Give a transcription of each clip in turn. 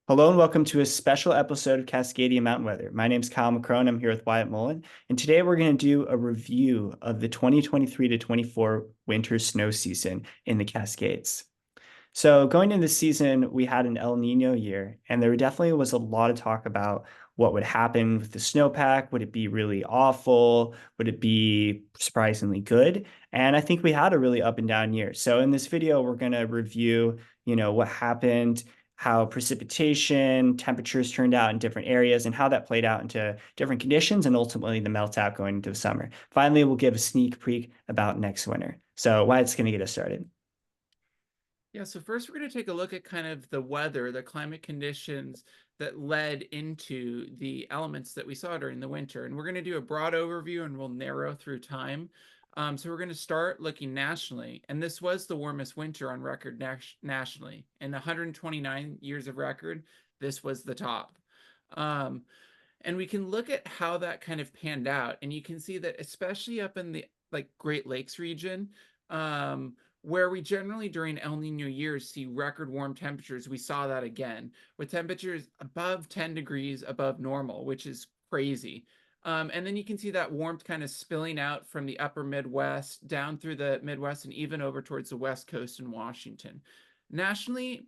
Hello and welcome to a special episode of Cascadia Mountain Weather. My name is Kyle McCrone. I'm here with Wyatt Mullen, and today we're going to do a review of the 2023 to 24 winter snow season in the Cascades. So going into the season, we had an El Nino year, and there definitely was a lot of talk about what would happen with the snowpack. Would it be really awful? Would it be surprisingly good? And I think we had a really up and down year. So in this video, we're going to review, what happened, how precipitation, temperatures turned out in different areas, and how that played out into different conditions, and ultimately the melt out going into the summer. Finally, we'll give a sneak peek about next winter. So Wyatt's going to get us started. Yeah, so first we're going to take a look at kind of the weather, the climate conditions that led into the elements that we saw during the winter. And we're going to do a broad overview and we'll narrow through time. So we're going to start looking nationally. And this was the warmest winter on record nationally. In 129 years of record, this was the top. Um, and we can look at how that kind of panned out. And you can see that especially up in the Great Lakes region, where we generally during El Nino years see record warm temperatures, we saw that again with temperatures above 10 degrees above normal, which is crazy. And then you can see that warmth kind of spilling out from the upper Midwest down through the Midwest and even over towards the West Coast in Washington. Nationally,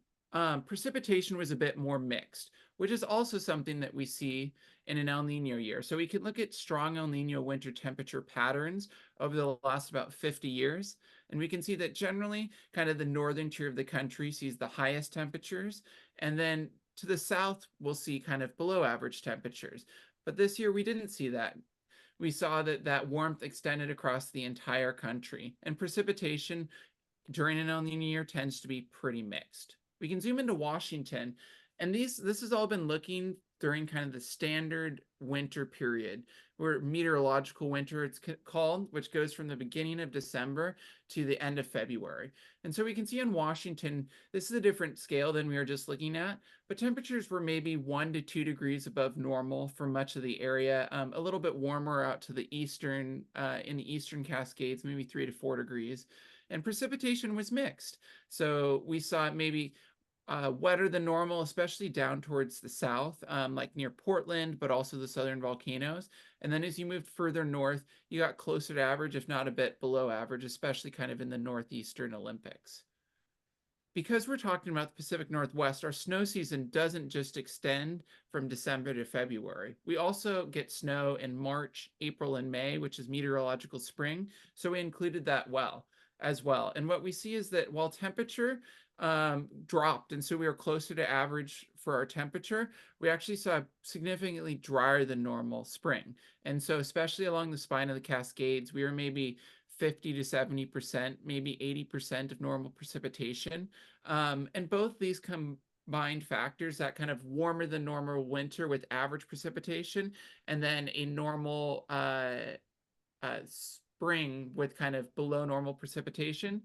precipitation was a bit more mixed, which is also something that we see in an El Nino year. So we can look at strong El Nino winter temperature patterns over the last about 50 years. And we can see that generally kind of the northern tier of the country sees the highest temperatures. And then to the south, we'll see kind of below average temperatures. But this year we didn't see that. We saw that that warmth extended across the entire country, and precipitation during an El Nino year tends to be pretty mixed. We can zoom into Washington, and this has all been looking during kind of the standard winter period, where meteorological winter it's called, which goes from the beginning of December to the end of February. And so we can see in Washington, this is a different scale than we were just looking at, but temperatures were maybe 1 to 2 degrees above normal for much of the area, a little bit warmer out to the eastern, in the eastern Cascades, maybe 3 to 4 degrees, and precipitation was mixed. So we saw maybe wetter than normal, especially down towards the south, like near Portland, but also the southern volcanoes. And then as you moved further north, you got closer to average, if not a bit below average, especially kind of in the northeastern Olympics. Because we're talking about the Pacific Northwest, our snow season doesn't just extend from December to February. We also get snow in March, April, and May, which is meteorological spring. So we included that as well. And what we see is that while temperature dropped, and so we were closer to average for our temperature, we actually saw significantly drier than normal spring. And so especially along the spine of the Cascades, we were maybe 50 to 70%, maybe 80% of normal precipitation. And both these combined factors, that kind of warmer than normal winter with average precipitation, and then a normal spring with kind of below normal precipitation,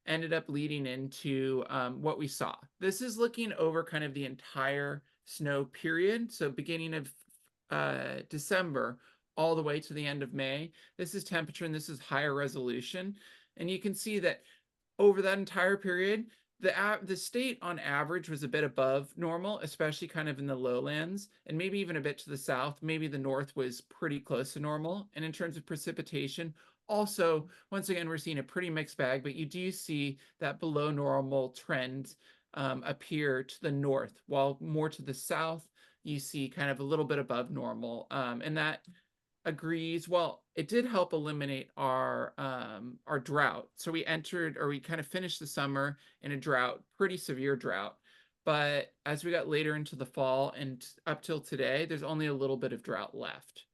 ended up leading into what we saw. This is looking over kind of the entire snow period. So beginning of December all the way to the end of May. This is temperature and this is higher resolution. And you can see that over that entire period, the state on average was a bit above normal, especially kind of in the lowlands and maybe even a bit to the south. Maybe the north was pretty close to normal. And in terms of precipitation, also, once again, we're seeing a pretty mixed bag, but you do see that below normal trend appear to the north, while more to the south, you see kind of a little bit above normal. And that agrees. Well, it did help eliminate our drought. So we entered, or we kind of finished the summer in a drought, pretty severe drought. But as we got later into the fall and up till today, there's only a little bit of drought left.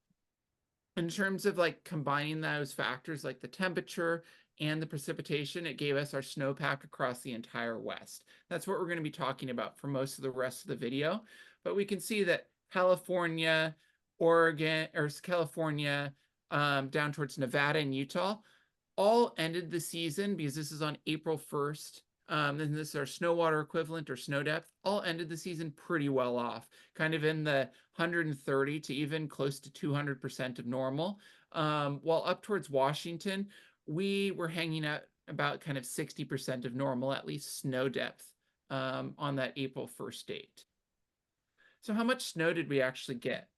In terms of like combining those factors, like the temperature and the precipitation, it gave us our snowpack across the entire West. That's what we're going to be talking about for most of the rest of the video. But we can see that California, Oregon, or California, down towards Nevada and Utah, all ended the season because this is on April 1st. And this is our snow water equivalent or snow depth, all ended the season pretty well off, kind of in the 130 to even close to 200% of normal. While up towards Washington, we were hanging out about kind of 60% of normal, at least snow depth, on that April 1st date. So how much snow did we actually get?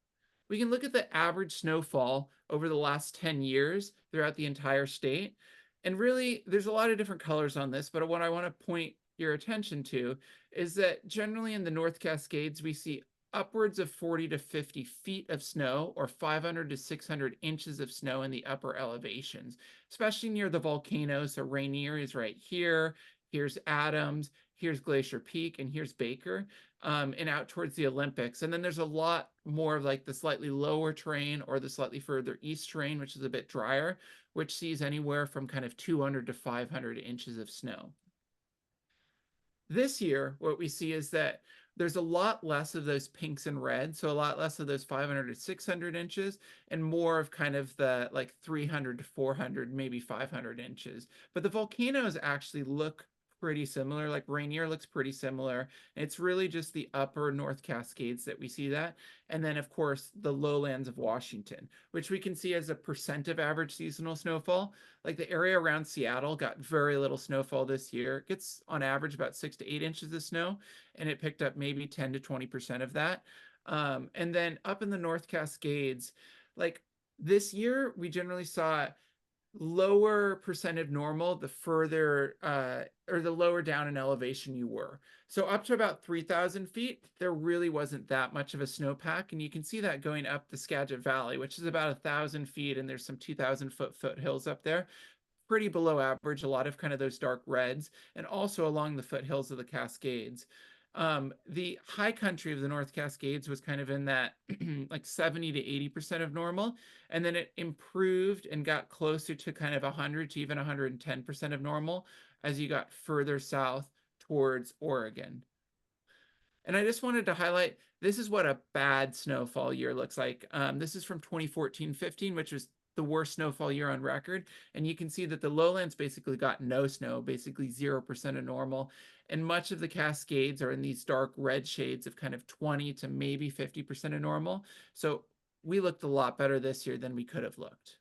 We can look at the average snowfall over the last 10 years throughout the entire state. And really, there's a lot of different colors on this, but what I want to point your attention to is that generally in the North Cascades, we see upwards of 40 to 50 feet of snow or 500 to 600 inches of snow in the upper elevations, especially near the volcanoes. So Rainier is right here. Here's Adams. Here's Glacier Peak, and here's Baker, and out towards the Olympics. And then there's a lot more of like the slightly lower terrain or the slightly further east terrain, which is a bit drier, which sees anywhere from kind of 200 to 500 inches of snow. This year, what we see is that there's a lot less of those pinks and reds, so a lot less of those 500 to 600 inches, and more of kind of the like 300 to 400, maybe 500 inches. But the volcanoes actually look pretty similar. Like Rainier looks pretty similar. It's really just the upper North Cascades that we see that. And then, of course, the lowlands of Washington, which we can see as a percent of average seasonal snowfall. Like the area around Seattle got very little snowfall this year. It gets on average about 6 to 8 inches of snow, and it picked up maybe 10 to 20% of that. And then up in the North Cascades, like this year, we generally saw lower percent of normal the further or the lower down in elevation you were. So up to about 3,000 feet, there really wasn't that much of a snowpack. And you can see that going up the Skagit Valley, which is about 1,000 feet, and there's some 2,000-foot foothills up there. Pretty below average, a lot of kind of those dark reds, and also along the foothills of the Cascades. The high country of the North Cascades was kind of in that like 70 to 80% of normal. And then it improved and got closer to kind of 100 to even 110% of normal as you got further south towards Oregon. And I just wanted to highlight, this is what a bad snowfall year looks like. This is from 2014-15, which was the worst snowfall year on record. And you can see that the lowlands basically got no snow, basically 0% of normal. And much of the Cascades are in these dark red shades of kind of 20 to maybe 50% of normal. So we looked a lot better this year than we could have looked.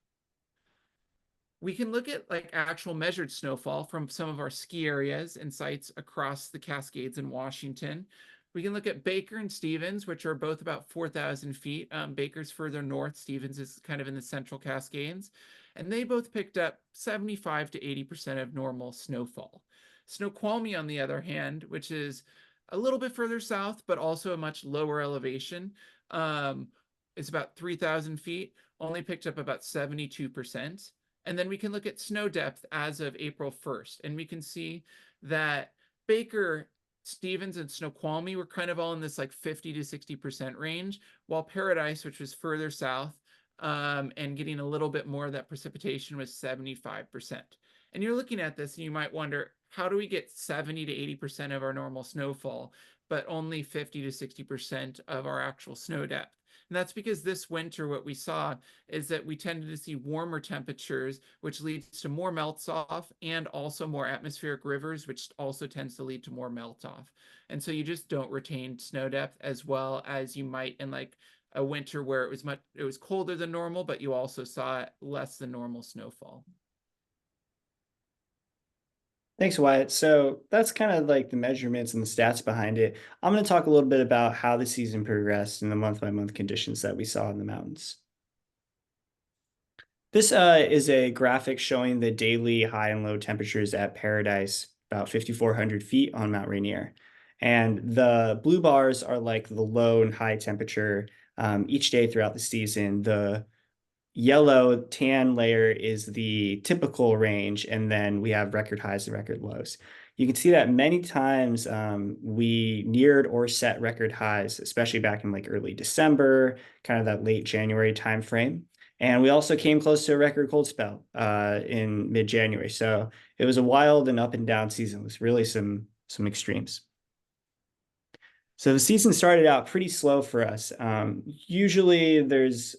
We can look at like actual measured snowfall from some of our ski areas and sites across the Cascades in Washington. We can look at Baker and Stevens, which are both about 4,000 feet. Baker's further north, Stevens is kind of in the central Cascades. And they both picked up 75 to 80% of normal snowfall. Snoqualmie, on the other hand, which is a little bit further south, but also a much lower elevation, it's about 3,000 feet, only picked up about 72%. And then we can look at snow depth as of April 1st, and we can see that Baker, Stevens, and Snoqualmie were kind of all in this like 50 to 60% range, while Paradise, which was further south and getting a little bit more of that precipitation, was 75%. And you're looking at this and you might wonder, how do we get 70 to 80% of our normal snowfall, but only 50 to 60% of our actual snow depth? And that's because this winter, what we saw is that we tended to see warmer temperatures, which leads to more melts off, and also more atmospheric rivers, which also tends to lead to more melt off. And so you just don't retain snow depth as well as you might in like a winter where it was colder than normal, but you also saw less than normal snowfall. Thanks, Wyatt. So that's kind of like the measurements and the stats behind it. I'm going to talk a little bit about how the season progressed and the month-by-month conditions that we saw in the mountains. This is a graphic showing the daily high and low temperatures at Paradise, about 5,400 feet on Mount Rainier. And the blue bars are like the low and high temperature each day throughout the season. The yellow tan layer is the typical range, and then we have record highs and record lows. You can see that many times we neared or set record highs, especially back in like early December, kind of that late January timeframe. And we also came close to a record cold spell in mid-January. So it was a wild and up and down season with really some extremes. So the season started out pretty slow for us. Usually there's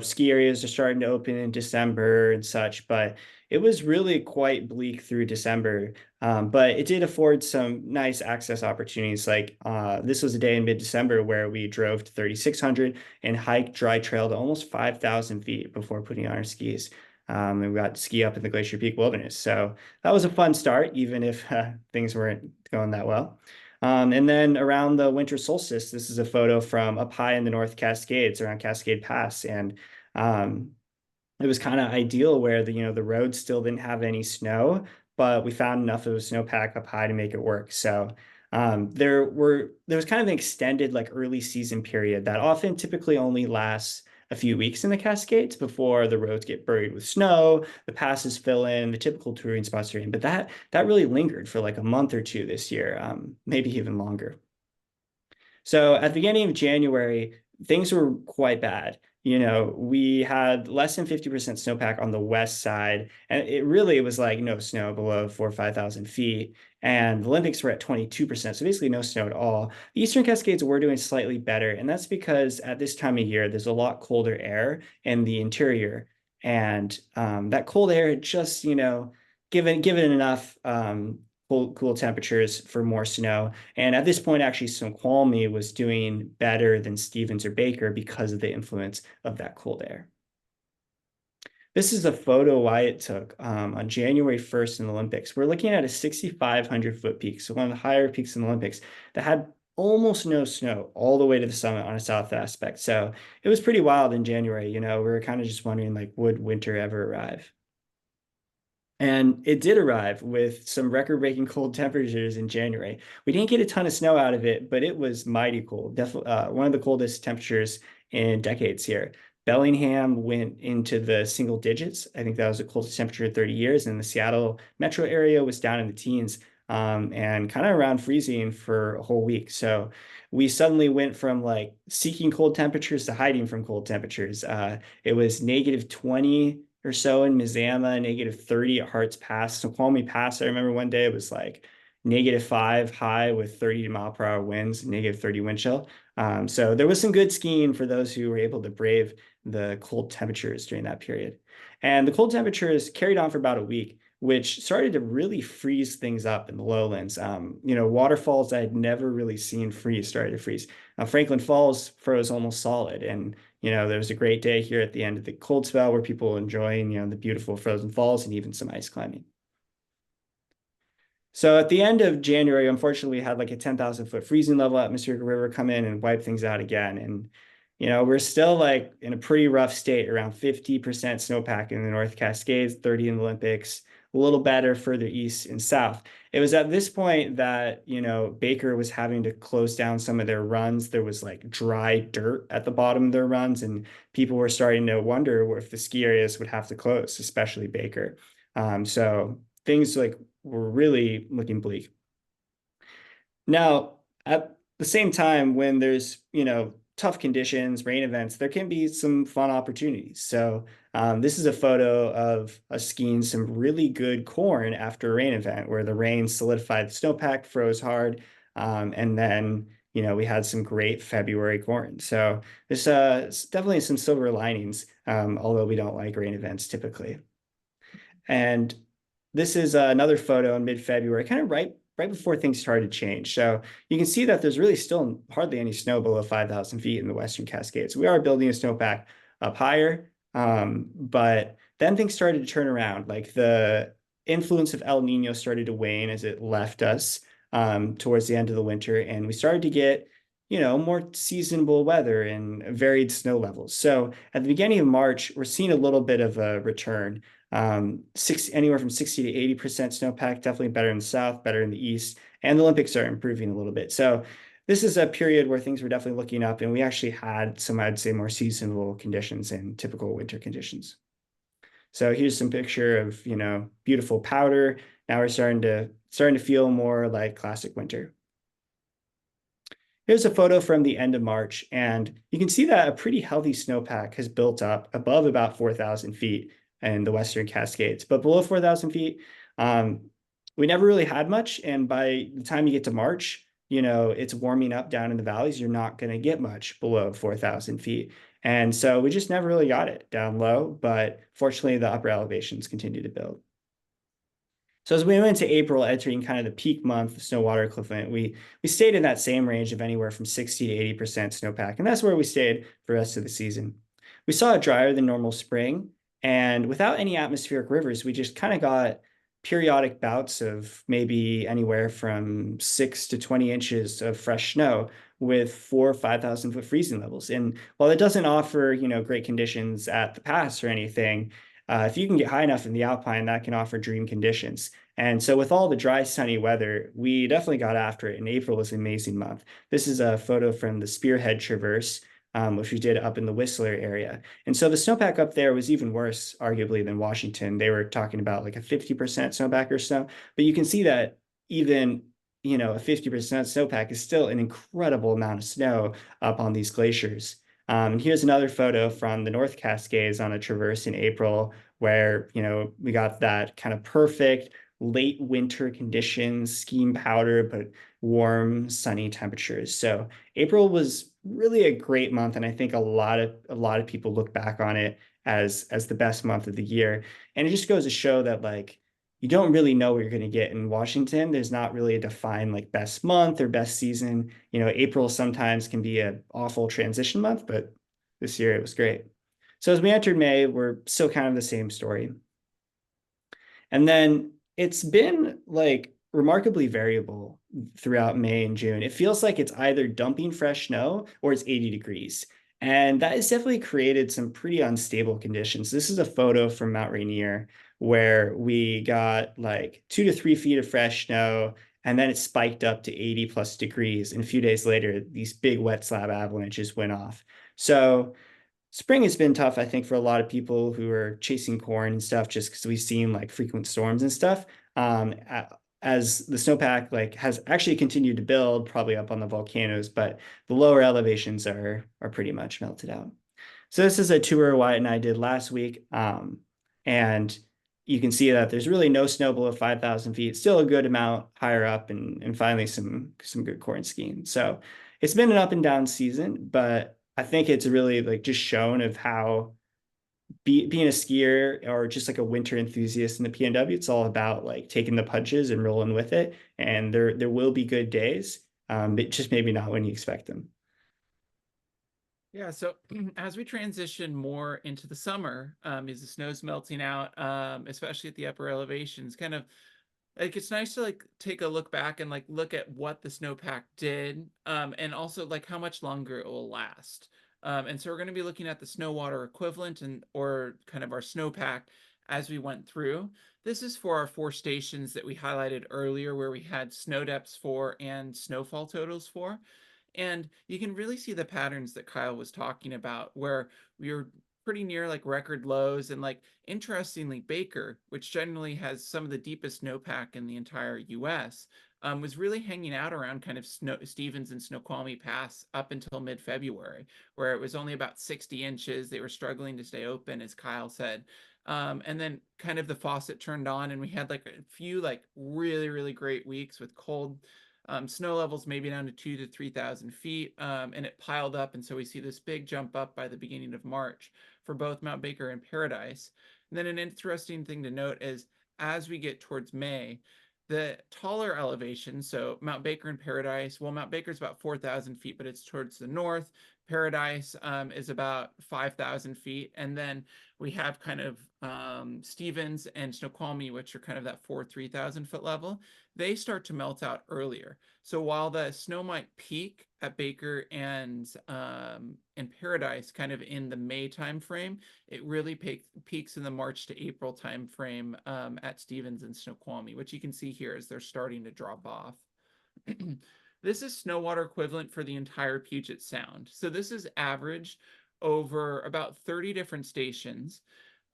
ski areas are starting to open in December and such, but it was really quite bleak through December. But it did afford some nice access opportunities. Like this was a day in mid-December where we drove to 3,600 and hiked dry trail to almost 5,000 feet before putting on our skis. And we got to ski up in the Glacier Peak Wilderness. So that was a fun start, even if things weren't going that well. And then around the winter solstice, this is a photo from up high in the North Cascades around Cascade Pass. And um, it was kind of ideal where the roads still didn't have any snow, but we found enough of a snowpack up high to make it work. So there was kind of an extended like early season period that often typically only lasts a few weeks in the Cascades before the roads get buried with snow, the passes fill in, the typical touring spots are in. But that really lingered for like a month or two this year, maybe even longer. So at the beginning of January, things were quite bad. We had less than 50% snowpack on the west side, and it really was like no snow below 4 or 5,000 feet. And the Olympics were at 22%, so basically no snow at all. The Eastern Cascades were doing slightly better, and that's because at this time of year, there's a lot colder air in the interior. And that cold air had just, given enough cool temperatures for more snow. And at this point, actually, Snoqualmie was doing better than Stevens or Baker because of the influence of that cold air. This is a photo Wyatt took on January 1st in the Olympics. We're looking at a 6,500-foot peak, so one of the higher peaks in the Olympics that had almost no snow all the way to the summit on a south aspect. So it was pretty wild in January. We were kind of just wondering, like, would winter ever arrive? And it did arrive with some record-breaking cold temperatures in January. We didn't get a ton of snow out of it, but it was mighty cold. Definitely one of the coldest temperatures in decades here. Bellingham went into the single digits. I think that was the coldest temperature in 30 years. And the Seattle metro area was down in the teens, and kind of around freezing for a whole week. So we suddenly went from like seeking cold temperatures to hiding from cold temperatures. It was -20 or so in Mazama, -30 at Harts Pass. So Snoqualmie Pass, I remember one day it was like -5 high with 30-mile-per-hour winds, -30 wind chill. So there was some good skiing for those who were able to brave the cold temperatures during that period. And the cold temperatures carried on for about a week, which started to really freeze things up in the lowlands. Waterfalls I had never really seen freeze started to freeze. Franklin Falls froze almost solid, and there was a great day here at the end of the cold spell where people were enjoying, the beautiful frozen falls and even some ice climbing. So at the end of January, unfortunately, we had like a 10,000-foot freezing level atmospheric river come in and wipe things out again. And, we're still like in a pretty rough state, around 50% snowpack in the North Cascades, 30 in the Olympics, a little better further east and south. It was at this point that, Baker was having to close down some of their runs. There was like dry dirt at the bottom of their runs, and people were starting to wonder if the ski areas would have to close, especially Baker. So things like were really looking bleak. Now, at the same time, when there's, tough conditions, rain events, there can be some fun opportunities. So this is a photo of us skiing some really good corn after a rain event where the rain solidified the snowpack, froze hard, and then, we had some great February corn. So there's definitely some silver linings, although we don't like rain events typically. And this is another photo in mid-February, kind of right before things started to change. So you can see that there's really still hardly any snow below 5,000 feet in the Western Cascades. We are building a snowpack up higher, but then things started to turn around. Like the influence of El Nino started to wane as it left us towards the end of the winter, and we started to get more seasonable weather and varied snow levels. So at the beginning of March, we're seeing a little bit of a return. Anywhere from 60 to 80% snowpack, definitely better in the south, better in the east, and the Olympics are improving a little bit. So this is a period where things were definitely looking up, and we actually had some, I'd say, more seasonable conditions and typical winter conditions. So here's some picture of, beautiful powder. Now we're starting to feel more like classic winter. Here's a photo from the end of March, and you can see that a pretty healthy snowpack has built up above about 4,000 feet in the Western Cascades. But below 4,000 feet, we never really had much. And by the time you get to March, it's warming up down in the valleys. You're not going to get much below 4,000 feet. And so we just never really got it down low. But fortunately, the upper elevations continue to build. So as we went into April, entering kind of the peak month of snow water equivalent, we stayed in that same range of anywhere from 60 to 80% snowpack. And that's where we stayed for the rest of the season. We saw a drier than normal spring. And without any atmospheric rivers, we just kind of got periodic bouts of maybe anywhere from 6 to 20 inches of fresh snow with 4 or 5 thousand foot freezing levels. And while it doesn't offer, great conditions at the pass or anything, if you can get high enough in the Alpine, that can offer dream conditions. And so with all the dry, sunny weather, we definitely got after it. And April was an amazing month. This is a photo from the Spearhead Traverse, which we did up in the Whistler area. And so the snowpack up there was even worse, arguably, than Washington. They were talking about like a 50% snowpack or so. But you can see that even, a 50% snowpack is still an incredible amount of snow up on these glaciers. And here's another photo from the North Cascades on a traverse in April, where, we got that kind of perfect late winter conditions, skiing powder, but warm, sunny temperatures. So April was really a great month, and I think a lot of people look back on it as the best month of the year. And it just goes to show that like you don't really know what you're going to get in Washington. There's not really a defined like best month or best season. April sometimes can be an awful transition month, but this year it was great. So as we entered May, we're still kind of the same story. And then it's been like remarkably variable throughout May and June. It feels like it's either dumping fresh snow or it's 80 degrees. And that has definitely created some pretty unstable conditions. This is a photo from Mount Rainier where we got like 2 to 3 feet of fresh snow, and then it spiked up to 80 plus degrees. And a few days later, these big wet slab avalanches went off. So spring has been tough, I think, for a lot of people who are chasing corn and stuff, just because we've seen like frequent storms and stuff. As the snowpack like has actually continued to build, probably up on the volcanoes, but the lower elevations are pretty much melted out. So this is a tour Wyatt and I did last week, and you can see that there's really no snow below 5,000 feet, still a good amount higher up, and finally some good corn skiing. So it's been an up and down season, but I think it's really like just shown of how being a skier or just like a winter enthusiast in the PNW, it's all about like taking the punches and rolling with it. And there will be good days, but just maybe not when you expect them. Yeah, so as we transition more into the summer, as the snow's melting out, especially at the upper elevations, kind of like it's nice to like take a look back and like look at what the snowpack did, and also like how much longer it will last. And so we're going to be looking at the snow water equivalent and or kind of our snowpack as we went through. This is for our 4 stations that we highlighted earlier, where we had snow depths for and snowfall totals for. And you can really see the patterns that Kyle was talking about, where we were pretty near like record lows. And like interestingly, Baker, which generally has some of the deepest snowpack in the entire US, was really hanging out around kind of Stevens and Snoqualmie Pass up until mid-February, where it was only about 60 inches. They were struggling to stay open, as Kyle said. And then kind of the faucet turned on, and we had like a few like really, really great weeks with cold snow levels maybe down to 2 to 3,000 feet, and it piled up. And so we see this big jump up by the beginning of March for both Mount Baker and Paradise. And then an interesting thing to note is as we get towards May, the taller elevations, so Mount Baker and Paradise, well, Mount Baker is about 4,000 feet, but it's towards the north. Paradise is about 5,000 feet. And then we have kind of Stevens and Snoqualmie, which are kind of that 3,000 foot level. They start to melt out earlier. So while the snow might peak at Baker and Paradise kind of in the May timeframe, it really peaks in the March to April timeframe at Stevens and Snoqualmie, which you can see here as they're starting to drop off. This is snow water equivalent for the entire Puget Sound. So this is averaged over about 30 different stations.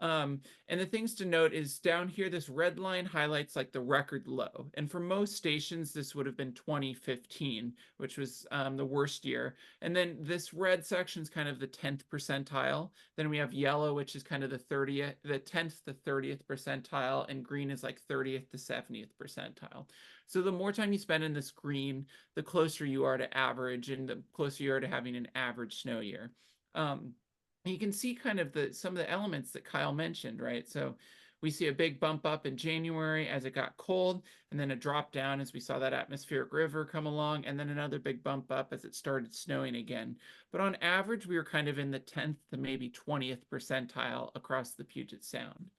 And the things to note is down here, this red line highlights like the record low. And for most stations, this would have been 2015, which was the worst year. And then this red section is kind of the 10th percentile. Then we have yellow, which is kind of the 10th to 30th percentile, and green is like 30th to 70th percentile. So the more time you spend in this green, the closer you are to average, and the closer you are to having an average snow year. You can see kind of some of the elements that Kyle mentioned, right? So we see a big bump up in January as it got cold, and then a drop down as we saw that atmospheric river come along, and then another big bump up as it started snowing again. But on average, we were kind of in the 10th to maybe 20th percentile across the Puget Sound.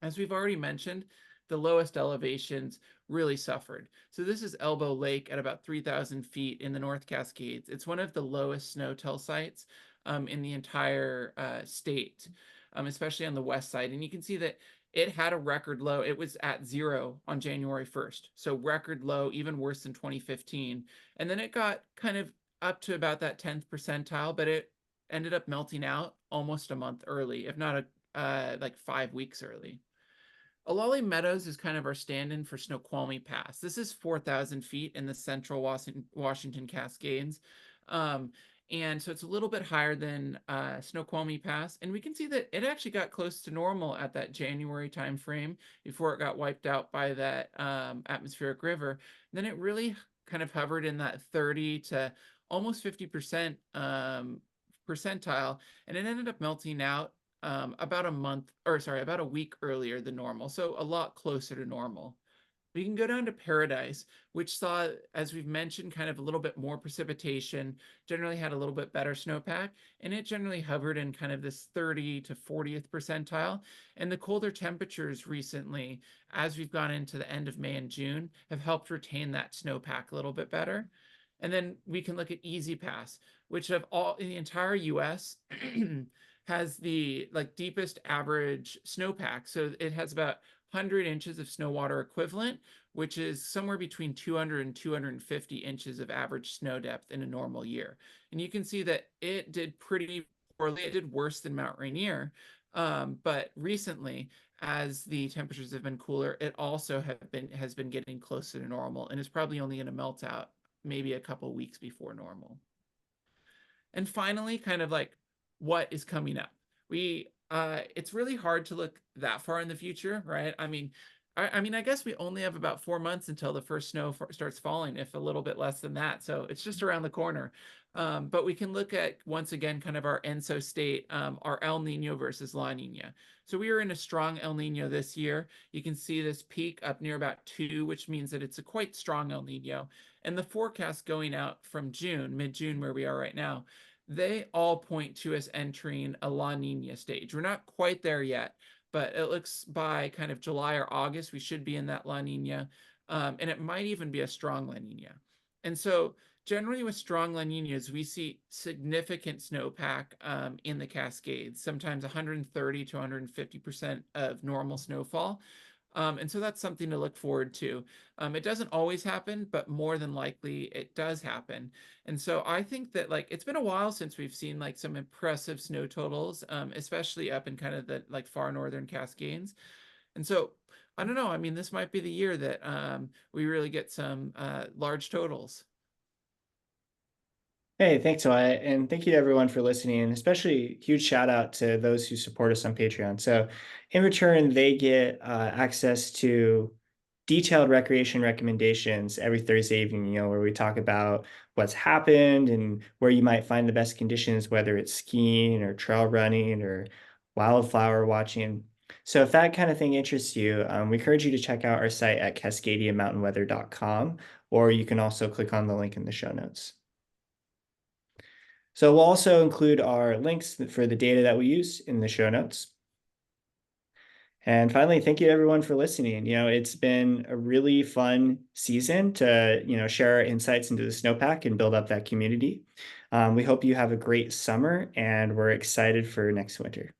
As we've already mentioned, the lowest elevations really suffered. So this is Elbow Lake at about 3,000 feet in the North Cascades. It's one of the lowest snow tell sites in the entire state, especially on the west side. And you can see that it had a record low. It was at 0 on January 1st. So record low, even worse than 2015. And then it got kind of up to about that 10th percentile, but it ended up melting out almost a month early, if not like 5 weeks early. Olali Meadows is kind of our stand-in for Snoqualmie Pass. This is 4,000 feet in the central Washington Cascades. And so it's a little bit higher than Snoqualmie Pass. And we can see that it actually got close to normal at that January timeframe before it got wiped out by that atmospheric river. And then it really kind of hovered in that 30 to almost 50% percentile, and it ended up melting out about a week earlier than normal. So a lot closer to normal. We can go down to Paradise, which saw, as we've mentioned, kind of a little bit more precipitation, generally had a little bit better snowpack, and it generally hovered in kind of this 30 to 40th percentile. And the colder temperatures recently, as we've gone into the end of May and June, have helped retain that snowpack a little bit better. And then we can look at Easy Pass, which of all in the entire US has the deepest average snowpack. So it has about 100 inches of snow water equivalent, which is somewhere between 200 and 250 inches of average snow depth in a normal year. And you can see that it did pretty poorly. It did worse than Mount Rainier. But recently, as the temperatures have been cooler, it also has been getting closer to normal and is probably only going to melt out maybe a couple weeks before normal. And finally, kind of like what is coming up. It's really hard to look that far in the future, right? I guess we only have about 4 months until the first snow starts falling, if a little bit less than that. So it's just around the corner. But we can look at, once again, kind of our ENSO state, our El Nino versus La Nina. So we are in a strong El Nino this year. You can see this peak up near about 2, which means that it's a quite strong El Nino. And the forecast going out from June, mid-June, where we are right now, they all point to us entering a La Nina stage. We're not quite there yet, but it looks by kind of July or August, we should be in that La Nina. And it might even be a strong La Nina. And so generally with strong La Ninas, we see significant snowpack in the Cascades, sometimes 130 to 150% of normal snowfall. And so that's something to look forward to. It doesn't always happen, but more than likely it does happen. And so I think that it's been a while since we've seen some impressive snow totals, especially up in kind of the far northern Cascades. And so I don't know. I mean, this might be the year that we really get some large totals. Hey, thanks, Wyatt. And thank you to everyone for listening, and especially huge shout out to those who support us on Patreon. So in return, they get access to detailed recreation recommendations every Thursday evening, where we talk about what's happened and where you might find the best conditions, whether it's skiing or trail running or wildflower watching. So if that kind of thing interests you, we encourage you to check out our site at cascadiamountainweather.com, or you can also click on the link in the show notes. So we'll also include our links for the data that we use in the show notes. And finally, thank you everyone for listening. It's been a really fun season to, share our insights into the snowpack and build up that community. We hope you have a great summer, and we're excited for next winter.